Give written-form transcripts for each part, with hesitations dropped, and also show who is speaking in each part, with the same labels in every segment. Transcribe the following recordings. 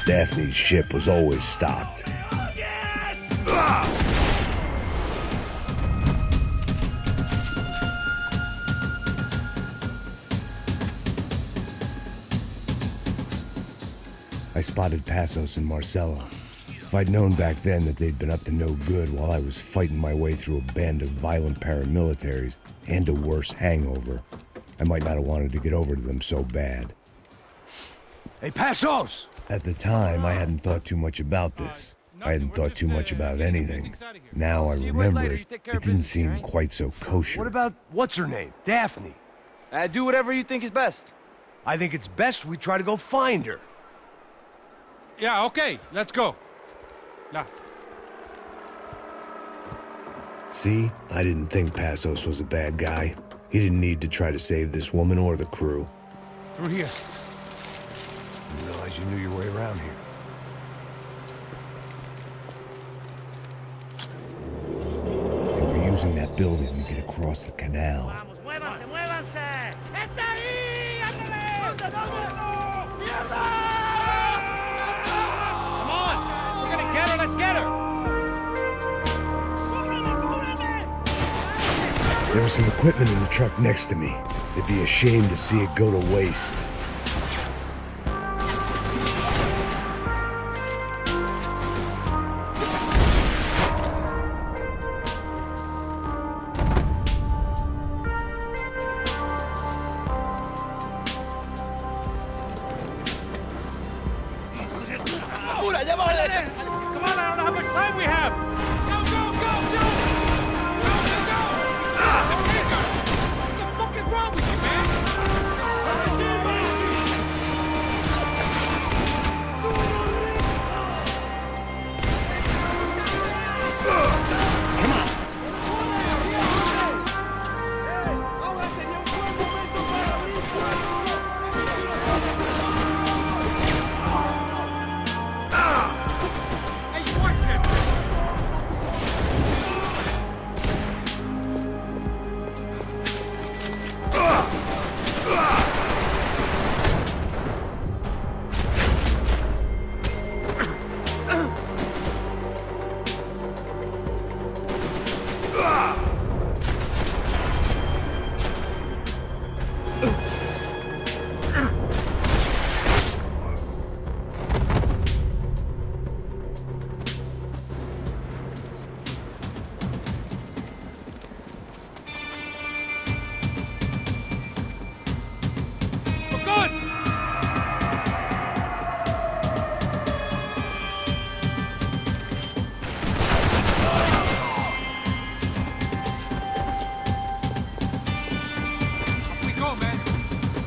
Speaker 1: Daphne's ship was always stocked. I spotted Passos and Marcella. If I'd known back then that they'd been up to no good while I was fighting my way through a band of violent paramilitaries and a worse hangover, I might not have wanted to get over to them so bad.
Speaker 2: Hey, Passos!
Speaker 1: At the time, I hadn't thought too much about this. I hadn't thought too much about anything. Now I remember it didn't seem quite so kosher.
Speaker 2: What about, what's her name? Daphne.
Speaker 3: Do whatever you think is best.
Speaker 2: I think it's best we try to go find her.
Speaker 4: Yeah, okay, let's go. Now.
Speaker 1: See, I didn't think Passos was a bad guy. He didn't need to try to save this woman or the crew.
Speaker 4: Through here.
Speaker 2: I didn't realize you knew your way around here.
Speaker 1: They were using that building to get across the canal.
Speaker 5: Vamos, muévanse, muévanse. ¡Está ahí! ¡Ándale! ¡Mierda! ¡Mierda!
Speaker 4: Get her, let's get her!
Speaker 1: There was some equipment in the truck next to me. It'd be a shame to see it go to waste.
Speaker 4: Come on, I don't know how much time we have! Go, go, go, go! Go, go, go! What the fuck is wrong with you, man?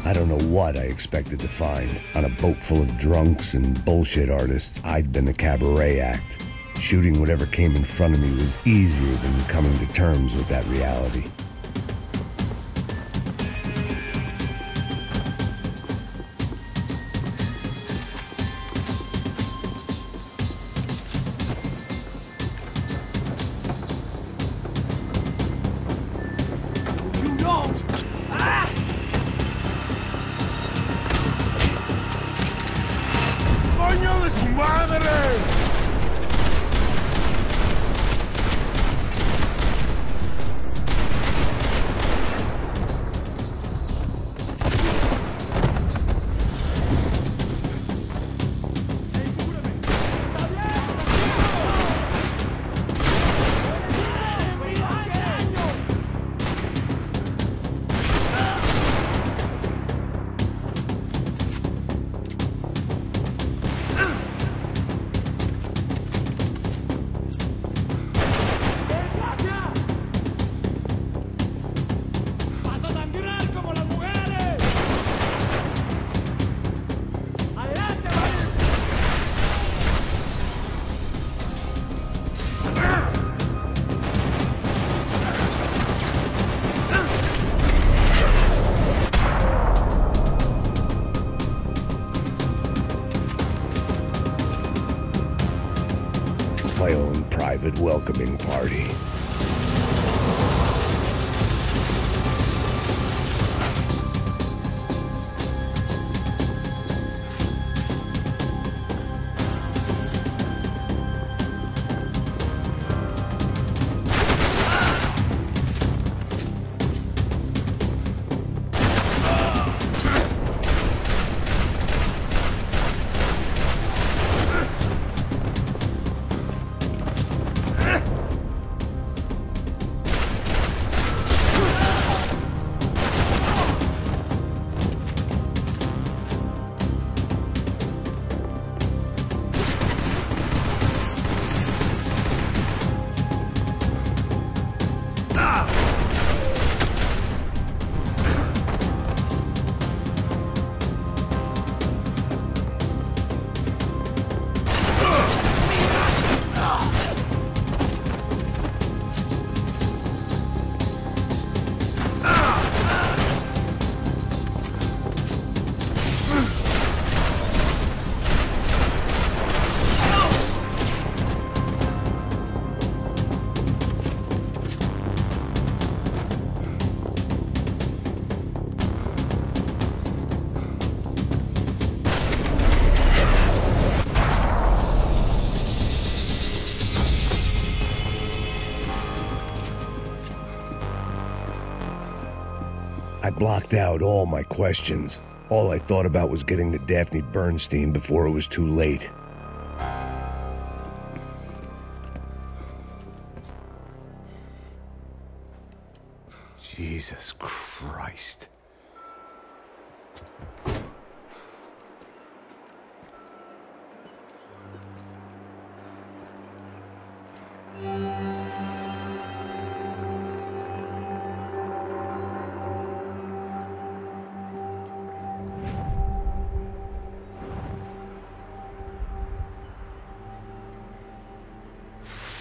Speaker 1: I don't know what I expected to find. On a boat full of drunks and bullshit artists, I'd been the cabaret act. Shooting whatever came in front of me was easier than coming to terms with that reality. My own private welcoming party. blocked out all my questions. All I thought about was getting to Daphne Bernstein before it was too late.
Speaker 2: Jesus Christ.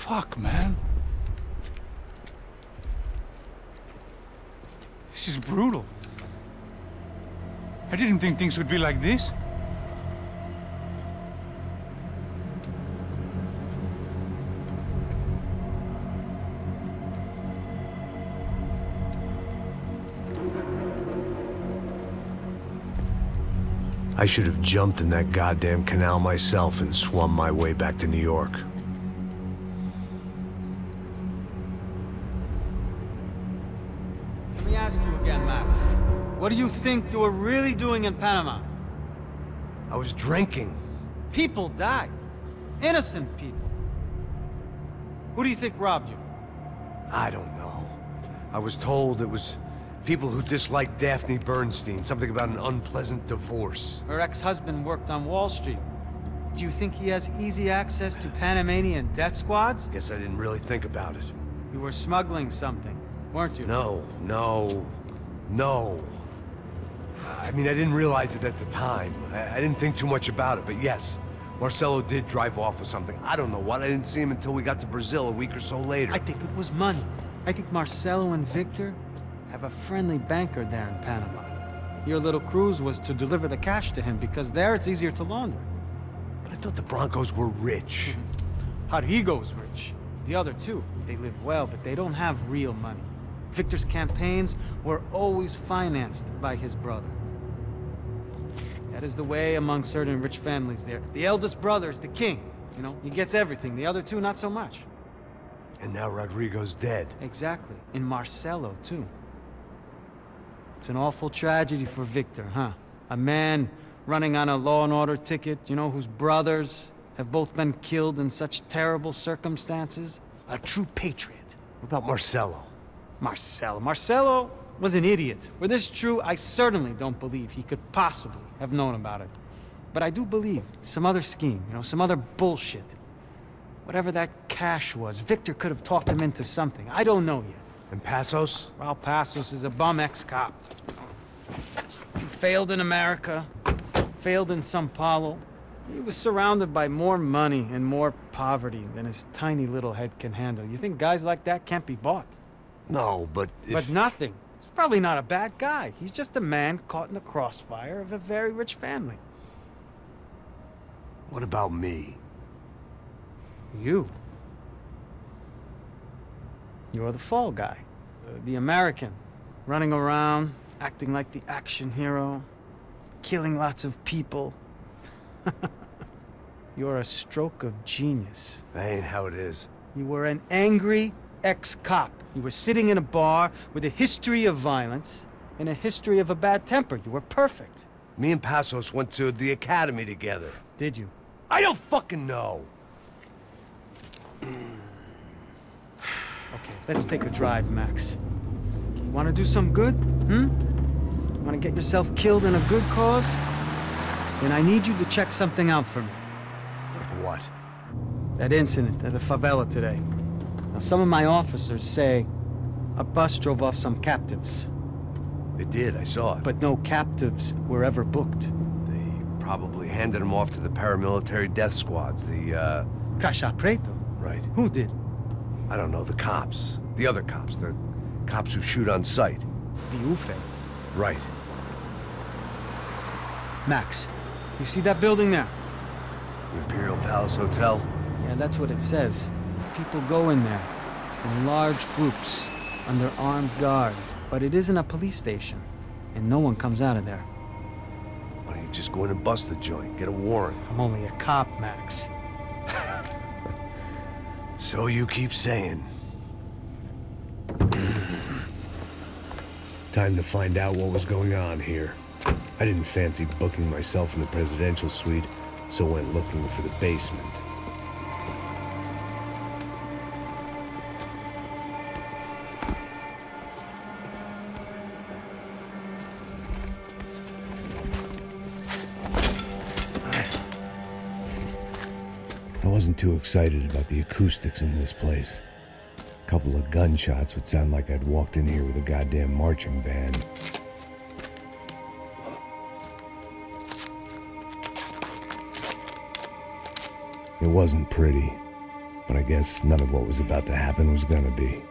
Speaker 4: Fuck, man. This is brutal. I didn't think things would be like this.
Speaker 2: I should have jumped in that goddamn canal myself and swum my way back to New York.
Speaker 6: Let me ask you again, Max. What do you think you were really doing in Panama?
Speaker 2: I was drinking.
Speaker 6: People died. Innocent people. Who do you think robbed you?
Speaker 2: I don't know. I was told it was people who disliked Daphne Bernstein, something about an unpleasant divorce.
Speaker 6: Her ex-husband worked on Wall Street. Do you think he has easy access to Panamanian death squads?
Speaker 2: Guess I didn't really think about it.
Speaker 6: You were smuggling something, weren't you?
Speaker 2: No. I mean, I didn't realize it at the time. I didn't think too much about it, but yes, Marcelo did drive off with something. I don't know what. I didn't see him until we got to Brazil a week or so later.
Speaker 6: I think it was money. I think Marcelo and Victor have a friendly banker there in Panama. Your little cruise was to deliver the cash to him because there it's easier to launder.
Speaker 2: But I thought the Broncos were rich.
Speaker 6: Rodrigo's rich. The other two, they live well, but they don't have real money. Victor's campaigns were always financed by his brother. That is the way among certain rich families there. The eldest brother is the king. You know, he gets everything. The other two, not so much.
Speaker 2: And now Rodrigo's dead.
Speaker 6: Exactly. And Marcelo, too. It's an awful tragedy for Victor, huh? A man running on a law and order ticket, you know, whose brothers have both been killed in such terrible circumstances. A true patriot.
Speaker 2: What about Marcelo?
Speaker 6: Marcelo was an idiot. Were this true, I certainly don't believe he could possibly have known about it. But I do believe some other scheme, you know, some other bullshit. Whatever that cash was, Victor could have talked him into something. I don't know yet.
Speaker 2: And Passos?
Speaker 6: Raul Passos is a bum ex-cop. He failed in America, failed in Sao Paulo. He was surrounded by more money and more poverty than his tiny little head can handle. You think guys like that can't be bought?
Speaker 2: No, but if...
Speaker 6: But nothing. He's probably not a bad guy. He's just a man caught in the crossfire of a very rich family.
Speaker 2: What about me?
Speaker 6: You. You're the fall guy. The American. Running around, acting like the action hero. Killing lots of people. You're a stroke of genius.
Speaker 2: That ain't how it is.
Speaker 6: You were an angry ex-cop. You were sitting in a bar with a history of violence and a history of a bad temper. You were perfect.
Speaker 2: Me and Passos went to the academy together.
Speaker 6: Did you?
Speaker 2: I don't fucking know.
Speaker 6: Okay, let's take a drive, Max. You want to do some good? You want to get yourself killed in a good cause? Then I need you to check something out for me.
Speaker 2: Like what?
Speaker 6: That incident at the favela today. Now, some of my officers say a bus drove off some captives.
Speaker 2: They did, I saw it.
Speaker 6: But no captives were ever booked.
Speaker 2: They probably handed them off to the paramilitary death squads, the,
Speaker 6: Caixa Preto?
Speaker 2: Right.
Speaker 6: Who did?
Speaker 2: I don't know, the cops. The other cops, the cops who shoot on sight.
Speaker 6: The UFE.
Speaker 2: Right.
Speaker 6: Max, you see that building there?
Speaker 2: The Imperial Palace Hotel?
Speaker 6: Yeah, that's what it says. People go in there, in large groups, under armed guard. But it isn't a police station, and no one comes out of there.
Speaker 2: Why don't you just go in and bust the joint, get a warrant?
Speaker 6: I'm only a cop, Max.
Speaker 2: So you keep saying.
Speaker 1: Time to find out what was going on here. I didn't fancy booking myself in the presidential suite, so went looking for the basement. I wasn't too excited about the acoustics in this place. A couple of gunshots would sound like I'd walked in here with a goddamn marching band. It wasn't pretty, but I guess none of what was about to happen was gonna be.